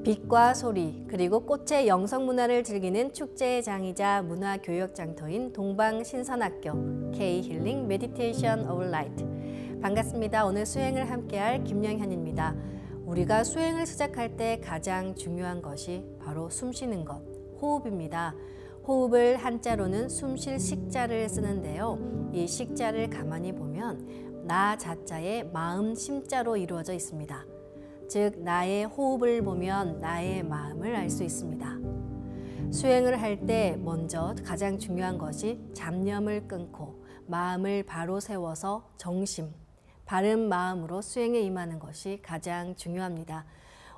빛과 소리 그리고 꽃의 영성 문화를 즐기는 축제의 장이자 문화 교육 장터인 동방신선학교 K-힐링 메디테이션 오브 라이트. 반갑습니다. 오늘 수행을 함께할 김영현입니다. 우리가 수행을 시작할 때 가장 중요한 것이 바로 숨 쉬는 것, 호흡입니다. 호흡을 한자로는 숨쉴 식자를 쓰는데요. 이 식자를 가만히 보면 나 자자의 마음 심자로 이루어져 있습니다. 즉 나의 호흡을 보면 나의 마음을 알 수 있습니다. 수행을 할 때 먼저 가장 중요한 것이 잡념을 끊고 마음을 바로 세워서 정심, 바른 마음으로 수행에 임하는 것이 가장 중요합니다.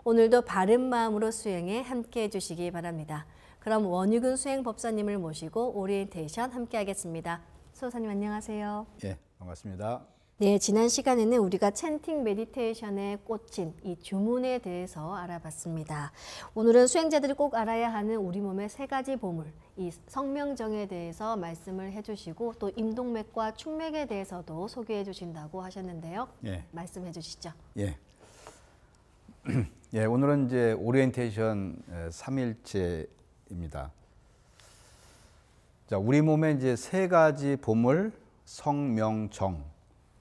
오늘도 바른 마음으로 수행에 함께해 주시기 바랍니다. 그럼 원유근 수행법사님을 모시고 오리엔테이션 함께 하겠습니다. 수호사님 안녕하세요. 예, 반갑습니다. 네, 지난 시간에는 우리가 찬팅 메디테이션에 꽂힌 이 주문에 대해서 알아봤습니다. 오늘은 수행자들이 꼭 알아야 하는 우리 몸의 세 가지 보물, 이 성명정에 대해서 말씀을 해주시고 또 임동맥과 충맥에 대해서도 소개해 주신다고 하셨는데요. 예. 말씀해 주시죠. 예. 예, 오늘은 이제 오리엔테이션 3일째입니다. 자, 우리 몸에 이제 세 가지 보물, 성명정.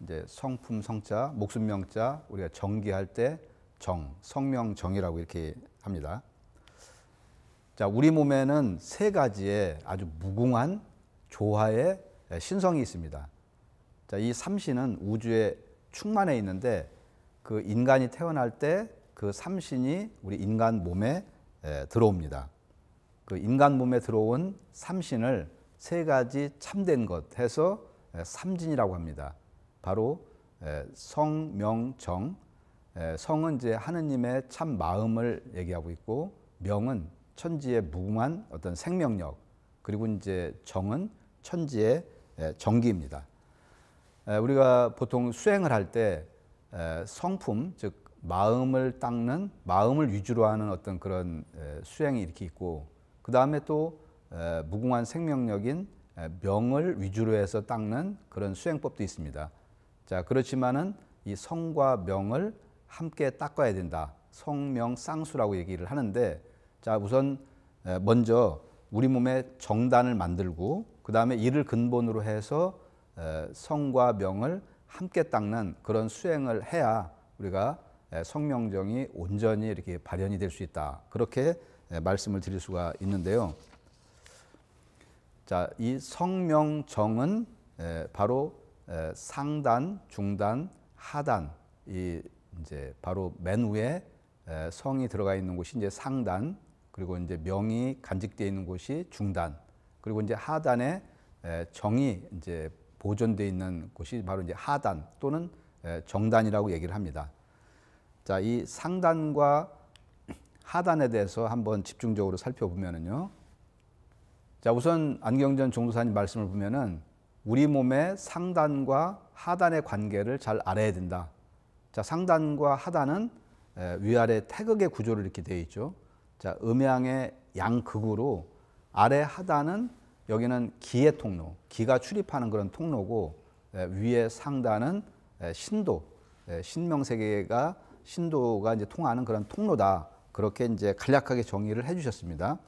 이제 성품 성자, 목숨 명자, 우리가 정기할 때 정, 성명정이라고 이렇게 합니다. 자, 우리 몸에는 세 가지의 아주 무궁한 조화의 신성이 있습니다. 자, 이 삼신은 우주에 충만해 있는데 그 인간이 태어날 때 그 삼신이 우리 인간 몸에 들어옵니다. 그 인간 몸에 들어온 삼신을 세 가지 참된 것 해서 삼진이라고 합니다. 바로 성, 명, 정. 성은 이제 하느님의 참 마음을 얘기하고 있고, 명은 천지의 무궁한 어떤 생명력, 그리고 이제 정은 천지의 정기입니다. 우리가 보통 수행을 할 때 성품, 즉 마음을 닦는, 마음을 위주로 하는 어떤 그런 수행이 이렇게 있고, 그 다음에 또 무궁한 생명력인 명을 위주로 해서 닦는 그런 수행법도 있습니다. 자, 그렇지만은 이 성과 명을 함께 닦아야 된다. 성명 쌍수라고 얘기를 하는데, 자, 우선 먼저 우리 몸에 정단을 만들고 그 다음에 이를 근본으로 해서 성과 명을 함께 닦는 그런 수행을 해야 우리가 성명정이 온전히 이렇게 발현이 될 수 있다. 그렇게 말씀을 드릴 수가 있는데요. 자, 이 성명정은 바로 상단, 중단, 하단, 이 이제 바로 맨 위에 성이 들어가 있는 곳이 이제 상단, 그리고 이제 명이 간직되어 있는 곳이 중단, 그리고 이제 하단에 정이 이제 보존되어 있는 곳이 바로 이제 하단 또는 정단이라고 얘기를 합니다. 자, 이 상단과 하단에 대해서 한번 집중적으로 살펴보면은요. 자, 우선 안경전 종도사님 말씀을 보면은 우리 몸의 상단과 하단의 관계를 잘 알아야 된다. 자, 상단과 하단은 위아래 태극의 구조로 이렇게 되어 있죠. 자, 음양의 양극으로 아래 하단은 여기는 기의 통로, 기가 출입하는 그런 통로고, 위에 상단은 신도, 신명세계가 신도가 이제 통하는 그런 통로다. 그렇게 이제 간략하게 정의를 해주셨습니다.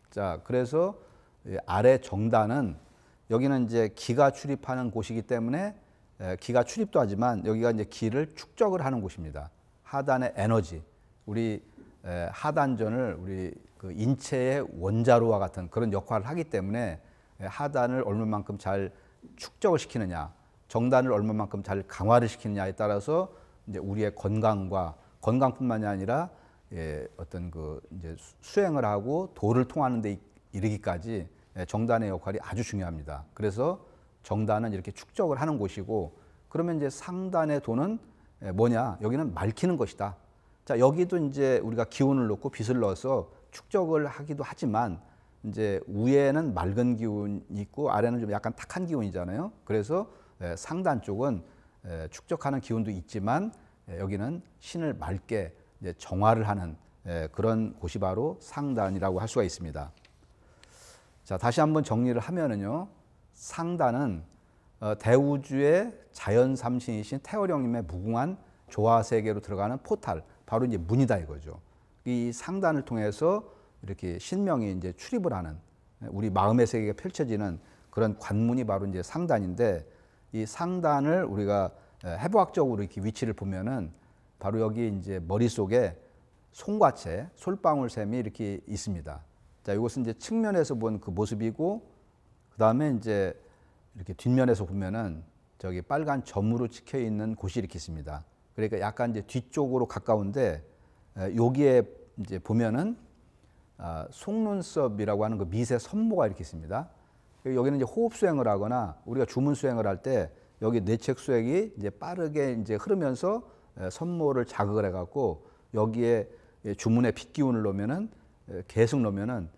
자, 그래서 아래 정단은 여기는 이제 기가 출입하는 곳이기 때문에 기가 출입도 하지만 여기가 이제 기를 축적을 하는 곳입니다. 하단의 에너지, 우리 하단전을 우리 그 인체의 원자로와 같은 그런 역할을 하기 때문에 하단을 얼마만큼 잘 축적을 시키느냐, 정단을 얼마만큼 잘 강화를 시키느냐에 따라서 이제 우리의 건강과 건강뿐만이 아니라 어떤 그 이제 수행을 하고 도를 통하는 데 이르기까지 정단의 역할이 아주 중요합니다. 그래서 정단은 이렇게 축적을 하는 곳이고, 그러면 이제 상단의 도는 뭐냐? 여기는 맑히는 것이다. 자, 여기도 이제 우리가 기운을 넣고 빛을 넣어서 축적을 하기도 하지만 이제 위에는 맑은 기운이 있고 아래는 좀 약간 탁한 기운이잖아요. 그래서 상단 쪽은 축적하는 기운도 있지만 여기는 신을 맑게 이제 정화를 하는 그런 곳이 바로 상단이라고 할 수가 있습니다. 자, 다시 한번 정리를 하면은요, 상단은 대우주의 자연 삼신이신 태어령님의 무궁한 조화 세계로 들어가는 포탈, 바로 이제 문이다 이거죠. 이 상단을 통해서 이렇게 신명이 이제 출입을 하는 우리 마음의 세계가 펼쳐지는 그런 관문이 바로 이제 상단인데 이 상단을 우리가 해부학적으로 이렇게 위치를 보면은 바로 여기 이제 머릿속에 송과체, 솔방울샘이 이렇게 있습니다. 자, 이것은 이제 측면에서 본 그 모습이고 그다음에 이제 이렇게 뒷면에서 보면은 저기 빨간 점으로 찍혀 있는 곳이 이렇게 있습니다. 그러니까 약간 이제 뒤쪽으로 가까운데 여기에 이제 보면은 속눈썹이라고 하는 그 미세 선모가 이렇게 있습니다. 여기는 이제 호흡 수행을 하거나 우리가 주문 수행을 할 때 여기 뇌책 수액이 이제 빠르게 이제 흐르면서 선모를 자극을 해갖고 여기에 주문의 핏기운을 넣으면은 계속 넣으면은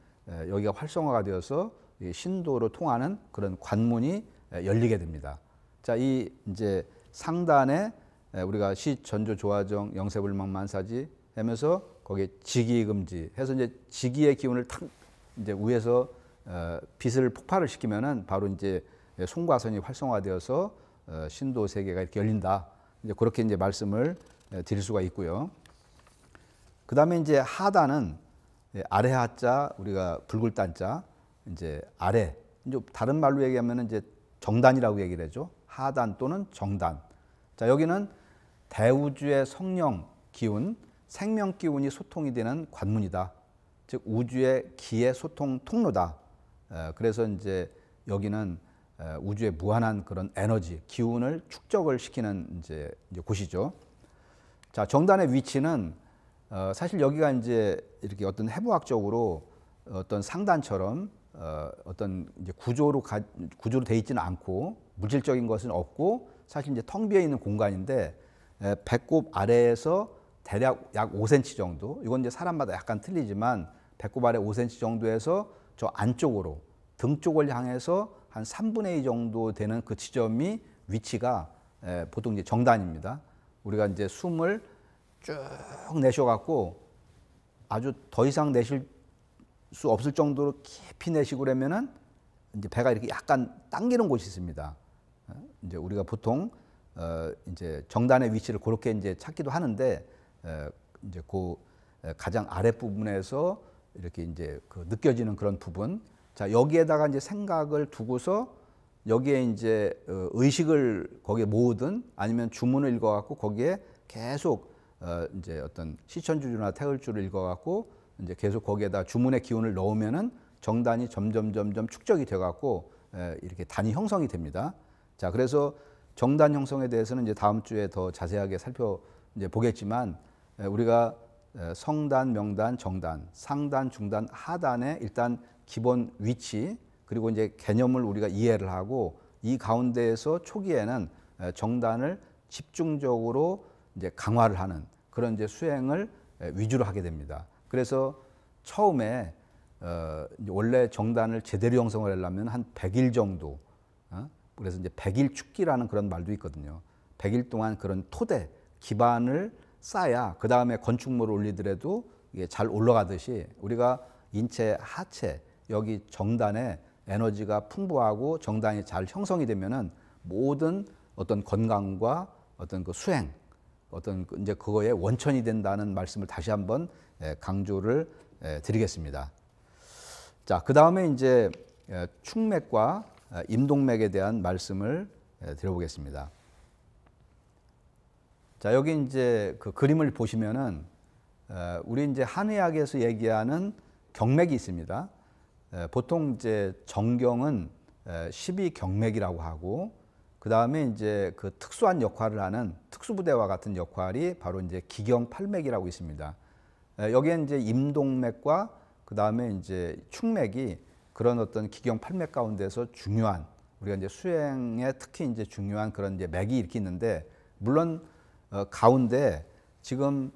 여기가 활성화가 되어서 신도로 통하는 그런 관문이 열리게 됩니다. 자, 이 이제 상단에 우리가 시 전조 조화정 영세불망 만사지 하면서 거기에 직이금지 해서 이제 직이의 기운을 탁 이제 위에서 빛을 폭발을 시키면은 바로 이제 송과선이 활성화되어서 신도 세계가 이렇게 열린다. 이제 그렇게 이제 말씀을 드릴 수가 있고요. 그 다음에 이제 하단은 아래 하자 우리가 붉을 단자 이제 아래 이제 다른 말로 얘기하면 이제 정단이라고 얘기를 하죠. 하단 또는 정단. 자, 여기는 대우주의 성령 기운, 생명 기운이 소통이 되는 관문이다. 즉 우주의 기의 소통 통로다. 그래서 이제 여기는 우주의 무한한 그런 에너지, 기운을 축적을 시키는 이제 곳이죠. 자, 정단의 위치는 사실 여기가 이제 이렇게 어떤 해부학적으로 어떤 상단처럼 어떤 이제 구조로 돼 있지는 않고 물질적인 것은 없고 사실 이제 텅 비어 있는 공간인데 배꼽 아래에서 대략 약 5cm 정도, 이건 이제 사람마다 약간 틀리지만 배꼽 아래 5cm 정도에서 저 안쪽으로 등 쪽을 향해서 한 3분의 2 정도 되는 그 지점이 위치가 보통 이제 정단입니다. 우리가 이제 숨을 쭉 내쉬어갖고 아주 더 이상 내쉴 수 없을 정도로 깊이 내쉬고 그러면은 이제 배가 이렇게 약간 당기는 곳이 있습니다. 이제 우리가 보통 이제 정단의 위치를 그렇게 이제 찾기도 하는데 이제 그 가장 아랫 부분에서 이렇게 이제 그 느껴지는 그런 부분. 자, 여기에다가 이제 생각을 두고서 여기에 이제 의식을 거기에 모으든 아니면 주문을 읽어갖고 거기에 계속 이제 어떤 시천주주나 태을주를 읽어갖고 이제 계속 거기에다 주문의 기운을 넣으면은 정단이 점점 축적이 돼갖고 이렇게 단이 형성이 됩니다. 자, 그래서 정단 형성에 대해서는 이제 다음 주에 더 자세하게 이제 보겠지만 우리가 성단, 명단, 정단, 상단, 중단, 하단의 일단 기본 위치 그리고 이제 개념을 우리가 이해를 하고 이 가운데에서 초기에는 정단을 집중적으로 이제 강화를 하는 그런 이제 수행을 위주로 하게 됩니다. 그래서 처음에 원래 정단을 제대로 형성을 하려면 한 100일 정도, 그래서 이제 100일 축기라는 그런 말도 있거든요. 100일 동안 그런 토대, 기반을 쌓아야 그 다음에 건축물을 올리더라도 이게 잘 올라가듯이 우리가 인체 하체 여기 정단에 에너지가 풍부하고 정단이 잘 형성이 되면은 모든 어떤 건강과 어떤 그 수행, 어떤 이제 그거의 원천이 된다는 말씀을 다시 한번 강조를 드리겠습니다. 자, 그 다음에 이제 축맥과 임동맥에 대한 말씀을 드려보겠습니다. 자, 여기 이제 그 그림을 보시면은 우리 이제 한의학에서 얘기하는 경맥이 있습니다. 보통 이제 정경은 12경맥이라고 하고 그 다음에 이제 그 특수한 역할을 하는 특수부대와 같은 역할이 바로 이제 기경팔맥이라고 있습니다. 여기에 이제 임동맥과 그 다음에 이제 축맥이 그런 어떤 기경팔맥 가운데서 중요한 우리가 이제 수행에 특히 이제 중요한 그런 이제 맥이 이렇게 있는데 물론 가운데 지금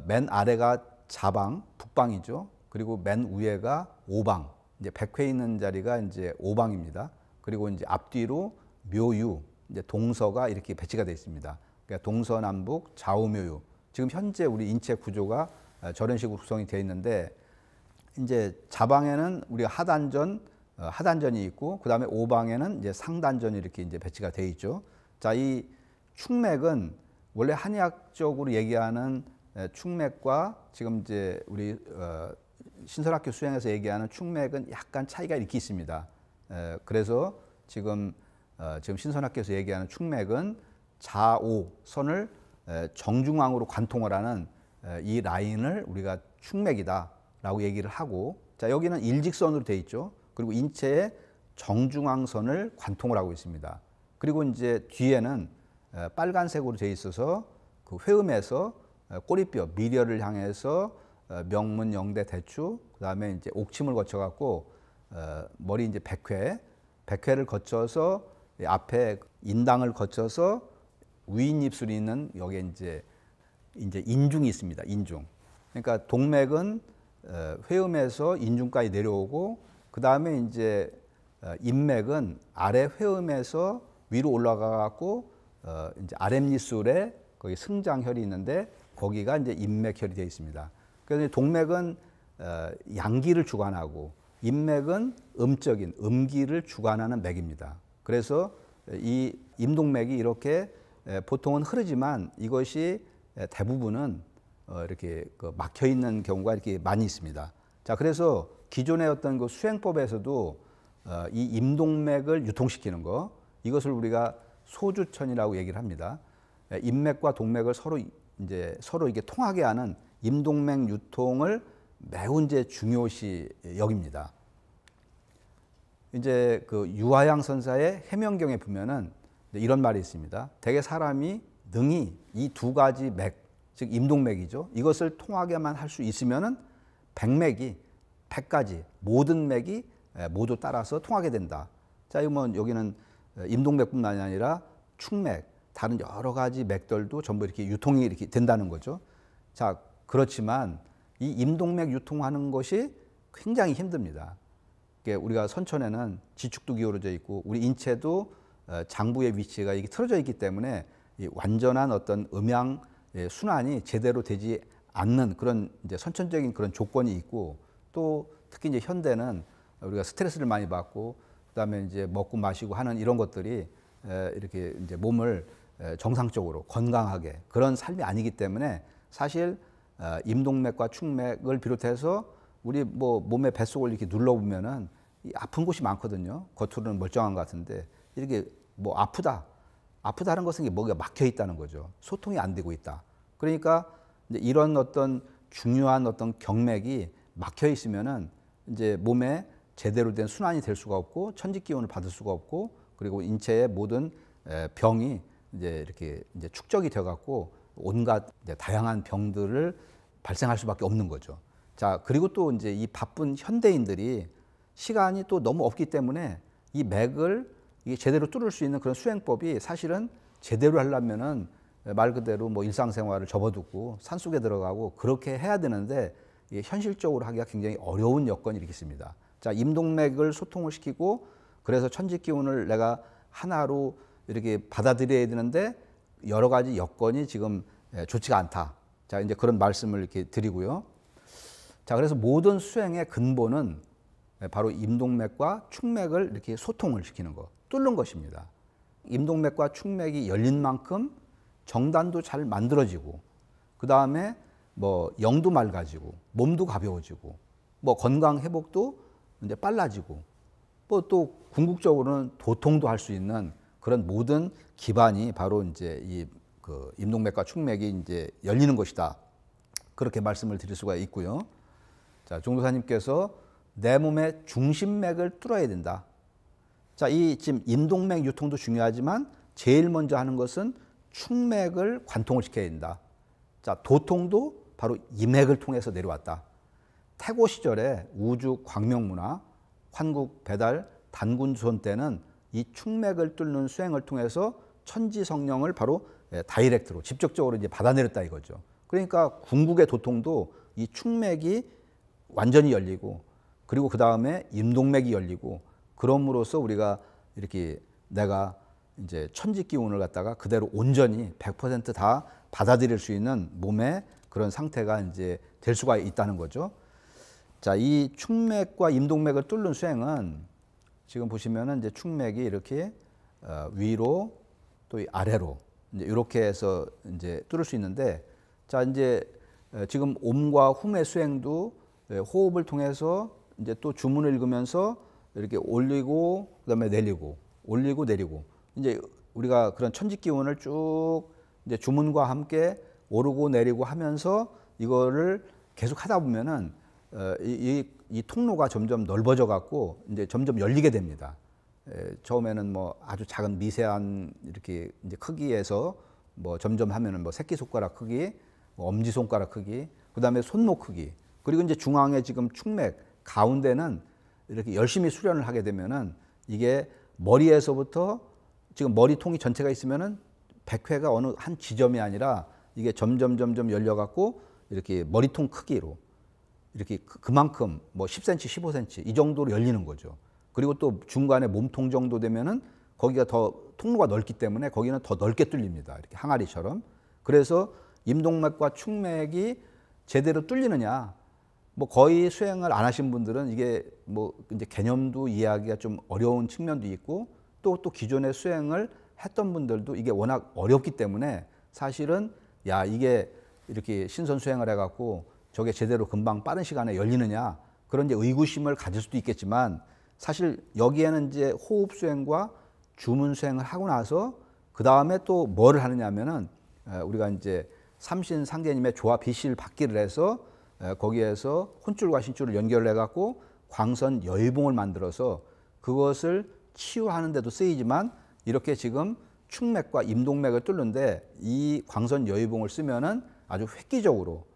맨 아래가 자방, 북방이죠. 그리고 맨 위에가 오방, 이제 백회 있는 자리가 이제 오방입니다. 그리고 이제 앞뒤로 묘유, 이제 동서가 이렇게 배치가 되어 있습니다. 그러니까 동서남북 좌우묘유. 지금 현재 우리 인체 구조가 저런 식으로 구성이 되어 있는데 이제 자방에는 우리가 하단전이 있고 그 다음에 오방에는 이제 상단전이 이렇게 이제 배치가 되어 있죠. 자, 이 축맥은 원래 한의학적으로 얘기하는 축맥과 지금 이제 우리 신선학교 수행에서 얘기하는 축맥은 약간 차이가 이렇게 있습니다. 그래서 지금 신선학교에서 얘기하는 축맥은 좌우 선을 정중앙으로 관통을 하는 이 라인을 우리가 축맥이다라고 얘기를 하고, 자 여기는 일직선으로 돼 있죠. 그리고 인체의 정중앙선을 관통을 하고 있습니다. 그리고 이제 뒤에는 빨간색으로 돼 있어서 그 회음에서 꼬리뼈 미려를 향해서 명문 영대 대추, 그다음에 이제 옥침을 거쳐 갖고 머리 이제 백회를 거쳐서 앞에 인당을 거쳐서 위인 입술이 있는 여기에 이제 인중이 있습니다. 인중. 그러니까 동맥은 회음에서 인중까지 내려오고, 그 다음에 이제 인맥은 아래 회음에서 위로 올라가 갖고 이제 아랫입술에 거기 승장혈이 있는데 거기가 이제 인맥혈이 되어 있습니다. 그래서 동맥은 양기를 주관하고 인맥은 음적인 음기를 주관하는 맥입니다. 그래서 이 임동맥이 이렇게 보통은 흐르지만 이것이 대부분은 이렇게 막혀 있는 경우가 이렇게 많이 있습니다. 자, 그래서 기존의 어떤 그 수행법에서도 이 임동맥을 유통시키는 거, 이것을 우리가 소주천이라고 얘기를 합니다. 인맥과 동맥을 서로 이게 통하게 하는 임동맥 유통을 매우 이제 중요시 여깁니다. 이제 그 유화양 선사의 해명경에 보면은 이런 말이 있습니다. 대개 사람이 능히 이 두 가지 맥, 즉 임동맥이죠. 이것을 통하게만 할 수 있으면은 백맥이 100가지 모든 맥이 모두 따라서 통하게 된다. 자, 이거 뭐 여기는 임동맥뿐만이 아니라 축맥, 다른 여러 가지 맥들도 전부 이렇게 유통이 이렇게 된다는 거죠. 자, 그렇지만 이 임동맥 유통하는 것이 굉장히 힘듭니다. 우리가 선천에는 지축도 기울어져 있고 우리 인체도 장부의 위치가 이게 틀어져 있기 때문에 이 완전한 어떤 음양 순환이 제대로 되지 않는 그런 이제 선천적인 그런 조건이 있고, 또 특히 이제 현대는 우리가 스트레스를 많이 받고 그다음에 이제 먹고 마시고 하는 이런 것들이 이렇게 이제 몸을 정상적으로 건강하게 그런 삶이 아니기 때문에 사실 임동맥과 축맥을 비롯해서 우리 뭐 몸의 뱃속을 이렇게 눌러보면은 아픈 곳이 많거든요. 겉으로는 멀쩡한 것 같은데 이렇게 뭐 아프다는 것은 뭐가 막혀 있다는 거죠. 소통이 안 되고 있다. 그러니까 이제 이런 어떤 중요한 어떤 경맥이 막혀 있으면은 이제 몸에 제대로 된 순환이 될 수가 없고 천지 기운을 받을 수가 없고, 그리고 인체의 모든 병이 이제 이렇게 이제 축적이 돼 갖고 온갖 이제 다양한 병들을 발생할 수밖에 없는 거죠. 자, 그리고 또 이제 이 바쁜 현대인들이 시간이 또 너무 없기 때문에 이 맥을 이게 제대로 뚫을 수 있는 그런 수행법이 사실은 제대로 하려면은 말 그대로 뭐 일상생활을 접어두고 산속에 들어가고 그렇게 해야 되는데 이게 현실적으로 하기가 굉장히 어려운 여건이 이렇게 있습니다. 자, 임동맥을 소통을 시키고 그래서 천지 기운을 내가 하나로 이렇게 받아들여야 되는데 여러 가지 여건이 지금 좋지가 않다. 자, 이제 그런 말씀을 이렇게 드리고요. 자, 그래서 모든 수행의 근본은 바로 임동맥과 축맥을 이렇게 소통을 시키는 것, 뚫는 것입니다. 임동맥과 축맥이 열린 만큼 정단도 잘 만들어지고, 그 다음에 뭐 영도 맑아지고, 몸도 가벼워지고, 뭐 건강 회복도 이제 빨라지고, 뭐 또 궁극적으로는 도통도 할 수 있는 그런 모든 기반이 바로 이제 이 그 임동맥과 축맥이 이제 열리는 것이다. 그렇게 말씀을 드릴 수가 있고요. 자, 종도사님께서 내 몸의 중심맥을 뚫어야 된다. 자, 이 지금 임동맥 유통도 중요하지만 제일 먼저 하는 것은 축맥을 관통을 시켜야 된다. 자, 도통도 바로 이 맥을 통해서 내려왔다. 태고 시절에 우주 광명문화, 환국 배달 단군조선 때는 이 축맥을 뚫는 수행을 통해서 천지 성령을 바로 다이렉트로 직접적으로 이제 받아내렸다 이거죠. 그러니까 궁극의 도통도 이 축맥이 완전히 열리고, 그리고 그 다음에 임동맥이 열리고, 그럼으로써 우리가 이렇게 내가 이제 천지 기운을 갖다가 그대로 온전히 100% 다 받아들일 수 있는 몸의 그런 상태가 이제 될 수가 있다는 거죠. 자, 이 축맥과 임동맥을 뚫는 수행은 지금 보시면은 이제 축맥이 이렇게 위로 또 아래로 이제 이렇게 해서 이제 뚫을 수 있는데, 자, 이제 지금 옴과 훔의 수행도 호흡을 통해서 이제 또 주문을 읽으면서 이렇게 올리고 그다음에 내리고 올리고 내리고 이제 우리가 그런 천지 기운을 쭉 이제 주문과 함께 오르고 내리고 하면서 이거를 계속 하다 보면은 이 통로가 점점 넓어져 갖고 이제 점점 열리게 됩니다. 처음에는 뭐 아주 작은 미세한 이렇게 이제 크기에서 뭐 점점 하면은 뭐 새끼손가락 크기, 뭐 엄지손가락 크기, 그다음에 손목 크기, 그리고 이제 중앙에 지금 축맥 가운데는 이렇게 열심히 수련을 하게 되면은 이게 머리에서부터 지금 머리통이 전체가 있으면은 백회가 어느 한 지점이 아니라 이게 점점 열려 갖고 이렇게 머리통 크기로 이렇게 그만큼 뭐 10cm, 15cm 이 정도로 열리는 거죠. 그리고 또 중간에 몸통 정도 되면은 거기가 더 통로가 넓기 때문에 거기는 더 넓게 뚫립니다. 이렇게 항아리처럼. 그래서 임동맥과 축맥이 제대로 뚫리느냐, 뭐 거의 수행을 안 하신 분들은 이게 뭐 이제 개념도 이해하기가 좀 어려운 측면도 있고 또 기존의 수행을 했던 분들도 이게 워낙 어렵기 때문에 사실은 야 이게 이렇게 신선 수행을 해갖고 저게 제대로 금방 빠른 시간에 열리느냐 그런 이제 의구심을 가질 수도 있겠지만 사실 여기에는 이제 호흡 수행과 주문 수행을 하고 나서 그 다음에 또 뭐를 하느냐면은 우리가 이제 삼신상제님의 조화 비실 받기를 해서 거기에서 혼줄과 신줄을 연결해 갖고 광선 여의봉을 만들어서 그것을 치유하는 데도 쓰이지만 이렇게 지금 축맥과 임동맥을 뚫는데 이 광선 여의봉을 쓰면은 아주 획기적으로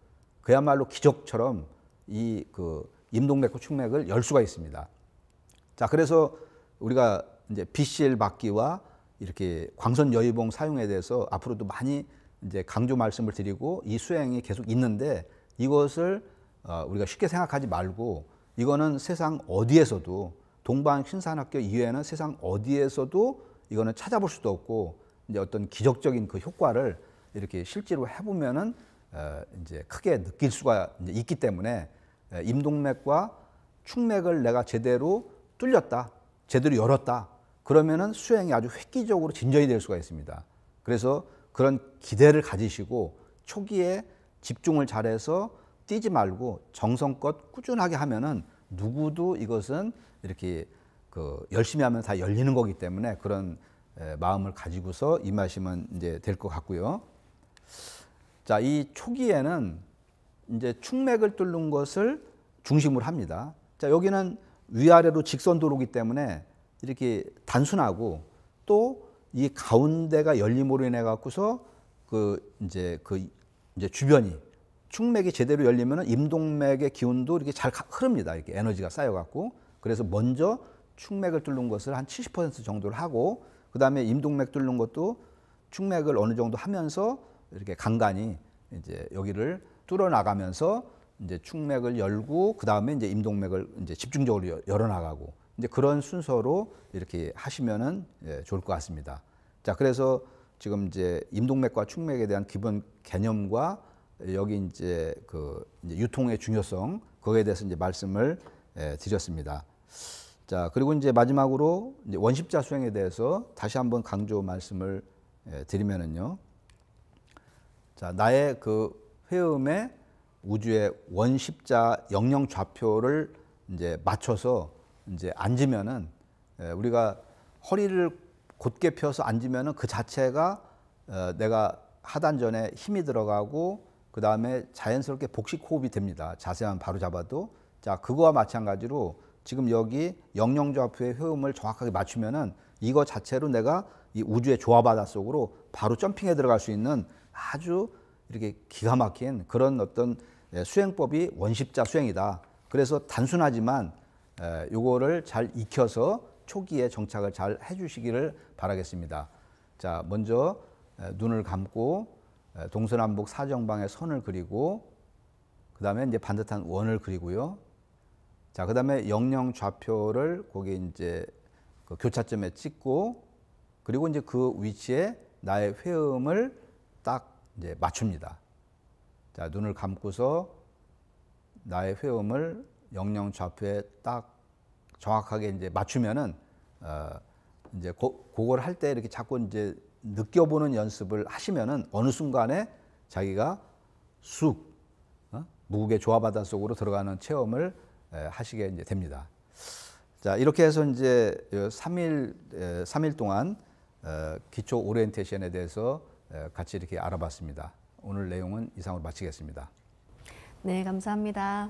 그야말로 기적처럼 이 그 임동맥과 축맥을 열 수가 있습니다. 자, 그래서 우리가 이제 비실 받기와 이렇게 광선 여의봉 사용에 대해서 앞으로도 많이 이제 강조 말씀을 드리고 이 수행이 계속 있는데 이것을 우리가 쉽게 생각하지 말고 이거는 세상 어디에서도 동방신산학교 이외에는 세상 어디에서도 이거는 찾아볼 수도 없고 이제 어떤 기적적인 그 효과를 이렇게 실제로 해보면은 이제 크게 느낄 수가 이제 있기 때문에 임동맥과 축맥을 내가 제대로 뚫렸다, 제대로 열었다. 그러면은 수행이 아주 획기적으로 진전이 될 수가 있습니다. 그래서 그런 기대를 가지시고 초기에 집중을 잘해서 뛰지 말고 정성껏 꾸준하게 하면은 누구도 이것은 이렇게 그 열심히 하면 다 열리는 거기 때문에 그런 마음을 가지고서 임하시면 이제 될 것 같고요. 자, 이 초기에는 이제 축맥을 뚫는 것을 중심으로 합니다. 자, 여기는 위아래로 직선도로기 때문에 이렇게 단순하고 또 이 가운데가 열림으로 인해 갖고서 그 이제 주변이 축맥이 제대로 열리면은 임동맥의 기운도 이렇게 잘 흐릅니다. 이렇게 에너지가 쌓여 갖고 그래서 먼저 축맥을 뚫는 것을 한 70% 정도를 하고 그 다음에 임동맥 뚫는 것도 축맥을 어느 정도 하면서 이렇게 간간히 이제 여기를 뚫어 나가면서 이제 축맥을 열고 그 다음에 이제 임동맥을 이제 집중적으로 열어 나가고 이제 그런 순서로 이렇게 하시면은 좋을 것 같습니다. 자, 그래서 지금 이제 임동맥과 축맥에 대한 기본 개념과 여기 이제 이제 유통의 중요성 거기에 대해서 이제 말씀을 드렸습니다. 자, 그리고 이제 마지막으로 이제 원십자 수행에 대해서 다시 한번 강조 말씀을 드리면은요. 자, 나의 그 회음에 우주의 원십자 영영 좌표를 이제 맞춰서 이제 앉으면은 우리가 허리를 곧게 펴서 앉으면은 그 자체가 내가 하단 전에 힘이 들어가고 그 다음에 자연스럽게 복식 호흡이 됩니다. 자세만 바로 잡아도. 자, 그거와 마찬가지로 지금 여기 영영 좌표의 회음을 정확하게 맞추면은 이거 자체로 내가 이 우주의 조화바다 속으로 바로 점핑해 들어갈 수 있는 아주 이렇게 기가 막힌 그런 어떤 수행법이 원십자 수행이다. 그래서 단순하지만 요거를 잘 익혀서 초기에 정착을 잘 해주시기를 바라겠습니다. 자, 먼저 눈을 감고 동서남북 사정방에 선을 그리고 그 다음에 이제 반듯한 원을 그리고요. 자, 그 다음에 영영 좌표를 거기 이제 그 교차점에 찍고 그리고 이제 그 위치에 나의 회음을 딱 이제 맞춥니다. 자, 눈을 감고서 나의 회음을 영영 좌표에 딱 정확하게 이제 맞추면은 이제 그걸 할 때 이렇게 자꾸 이제 느껴보는 연습을 하시면은 어느 순간에 자기가 쑥 무국의 조화바다 속으로 들어가는 체험을 하시게 이제 됩니다. 자, 이렇게 해서 이제 3일 동안 기초 오리엔테이션에 대해서 같이 이렇게 알아봤습니다. 오늘 내용은 이상으로 마치겠습니다. 네, 감사합니다.